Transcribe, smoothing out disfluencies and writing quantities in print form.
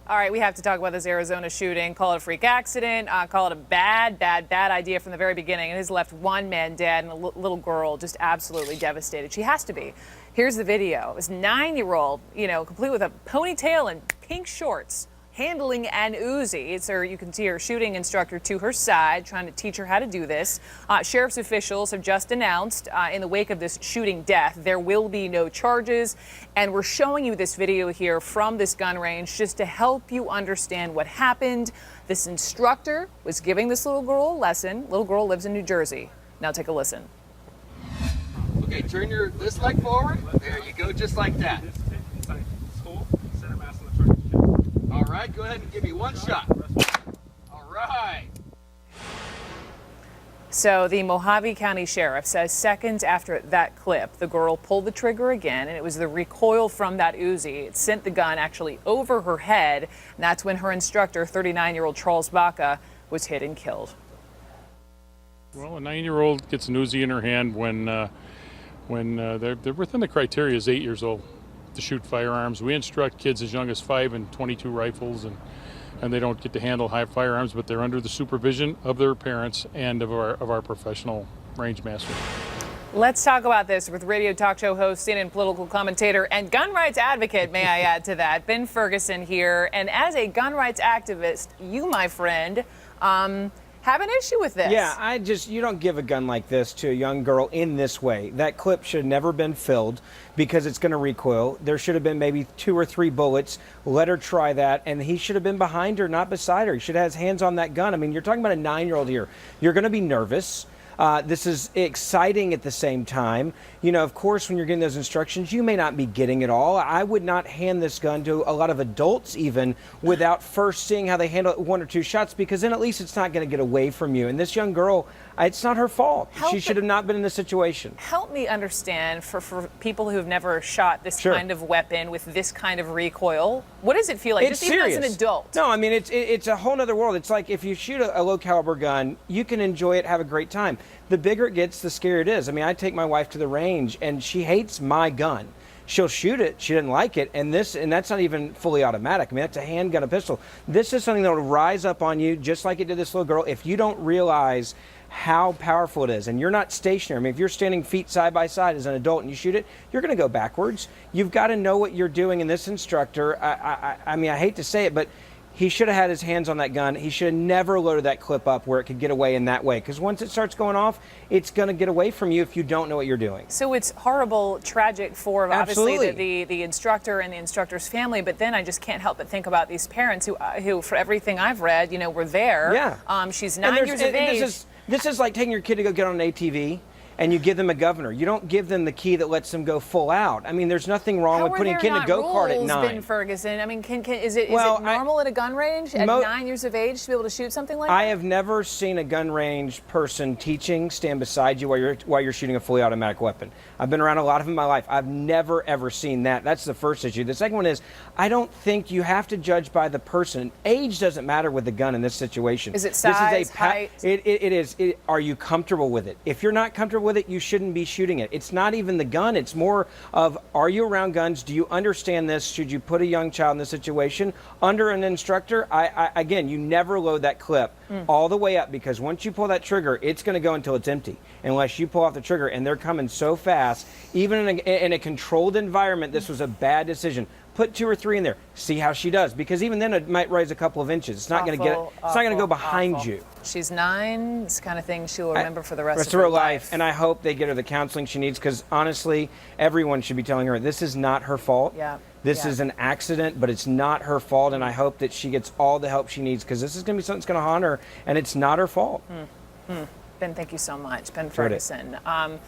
All right, we have to talk about this Arizona shooting. Call it a freak accident. Call it a bad idea from the very beginning. It has left one man dead and a little girl just absolutely devastated. She has to be. Here's the video. This 9-year-old, complete with a ponytail and pink shorts, handling an Uzi. It's her, you can see her shooting instructor to her side, trying to teach her how to do this. Sheriff's officials have just announced in the wake of this shooting death, there will be no charges. And we're showing you this video here from this gun range just to help you understand what happened. This instructor was giving this little girl a lesson. Little girl lives in New Jersey. Now take a listen. Okay, turn this leg forward. There you go, just like that. All right, go ahead and give me one shot. All right. So the Mojave County Sheriff says seconds after that clip, the girl pulled the trigger again, and it was the recoil from that Uzi. It sent the gun actually over her head, and that's when her instructor, 39-year-old Charles Baca, was hit and killed. Well, a 9-year-old gets an Uzi in her hand when they're within the criteria is 8 years old to shoot firearms. We instruct kids as young as 5 and 22 rifles, and they don't get to handle high firearms, but they're under the supervision of their parents and of our professional range master. Let's talk about this with radio talk show host, CNN political commentator, and gun rights advocate, may I add to that, Ben Ferguson here. And as a gun rights activist, you, my friend, have an issue with this. Yeah, you don't give a gun like this to a young girl in this way. That clip should have never been filled because it's going to recoil. There should have been maybe 2 or 3 bullets. Let her try that, and he should have been behind her, not beside her. He should have his hands on that gun. I mean, you're talking about a 9-year-old here. You're going to be nervous. This is exciting at the same time. Of course, when you're getting those instructions, you may not be getting it all. I would not hand this gun to a lot of adults even without first seeing how they handle 1 or 2 shots, because then at least it's not going to get away from you. And this young girl, it's not her fault. She should have not been in this situation. Help me understand, for people who have never shot this kind of weapon with this kind of recoil, what does it feel like? It's just serious. Even as an adult. No, I mean, it's a whole other world. It's like if you shoot a low caliber gun, you can enjoy it, have a great time. The bigger it gets, the scarier it is. I mean, I take my wife to the range, and she hates my gun. She'll shoot it. She doesn't like it. And that's not even fully automatic. I mean, that's a handgun, a pistol. This is something that will rise up on you just like it did this little girl if you don't realize how powerful it is. And you're not stationary. I mean, if you're standing feet side by side as an adult and you shoot it, you're going to go backwards. You've got to know what you're doing. And this instructor, I mean, I hate to say it, but he should have had his hands on that gun. He should have never loaded that clip up where it could get away in that way. Because once it starts going off, it's going to get away from you if you don't know what you're doing. So it's horrible, tragic for obviously the instructor and the instructor's family. But then I just can't help but think about these parents who for everything I've read, were there. Yeah. She's 9 years of age. This is like taking your kid to go get on an ATV. And you give them a governor. You don't give them the key that lets them go full out. I mean, there's nothing wrong with putting a kid in a go-kart at 9. Ben Ferguson, I mean, is it normal at a gun range at 9 years of age to be able to shoot something like that? I have never seen a gun range person teaching stand beside you while you're shooting a fully automatic weapon. I've been around a lot of them in my life. I've never, ever seen that. That's the first issue. The second one is, I don't think you have to judge by the person. Age doesn't matter with the gun in this situation. Is it size, height? It is. Are you comfortable with it? If you're not comfortable with it, you shouldn't be shooting it. It's not even the gun. It's more of, are you around guns? Do you understand this? Should you put a young child in this situation under an instructor? Again, you never load that clip all the way up, because once you pull that trigger, it's going to go until it's empty, unless you pull off the trigger, and they're coming so fast. Even in a controlled environment, this was a bad decision. Put 2 or 3 in there. See how she does, because even then it might rise a couple of inches. It's not going to get. It's not going to go behind you. She's 9. This kind of thing she will remember for the rest of her her life. And I hope they get her the counseling she needs, because honestly, everyone should be telling her this is not her fault. This is an accident, but it's not her fault. And I hope that she gets all the help she needs, because this is going to be something that's going to haunt her, and it's not her fault. Ben, thank you so much. Ben Ferguson. Coming